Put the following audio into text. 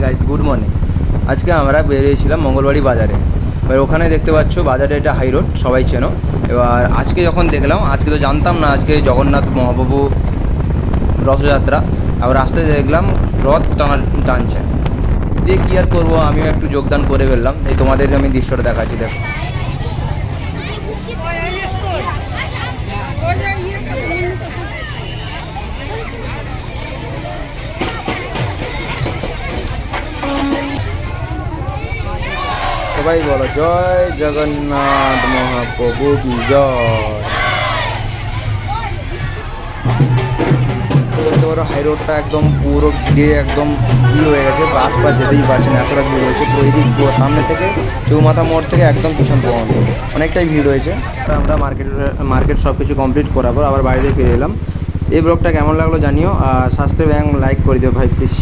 Guys, good morning. আজকে আমরা বেরিয়েছিলাম মঙ্গলবাড়ি বাজারে। এবার ওখানে দেখতে পাচ্ছ বাজারে এটা হাই রোড, সবাই চেনো। এবার আজকে যখন দেখলাম, আজকে তো জানতাম না আজকে জগন্নাথ মহাপ্রভু রথযাত্রা। আবার রাস্তায় দেখলাম রথ টানছে। দিয়ে কী আর করবো, আমিও একটু যোগদান করে ফেললাম। এই তোমাদের আমি দৃশ্যটা দেখাচ্ছি, দেখো। সবাই বলো জয় জগন্নাথ মহাপ্রভু কি জয়। দেখতে পারো হাই রোডটা একদম পুরো ভিড়ে একদম ভিড় হয়ে গেছে, বাস যেতেই পারছে না, এতটা ভিড় হয়েছে। পুরো এদিক পুরো সামনে থেকে চৌমাথা মোড় থেকে একদম পিছন পর্যন্ত অনেকটাই ভিড় হয়েছে। আমরা মার্কেট সব কিছু কমপ্লিট করার পর আবার বাড়িতে ফিরে এলাম। এই ব্লগটা কেমন লাগলো জানিও, আর সাবস্ক্রাইব এবং লাইক করে দিও ভাই প্লিজ।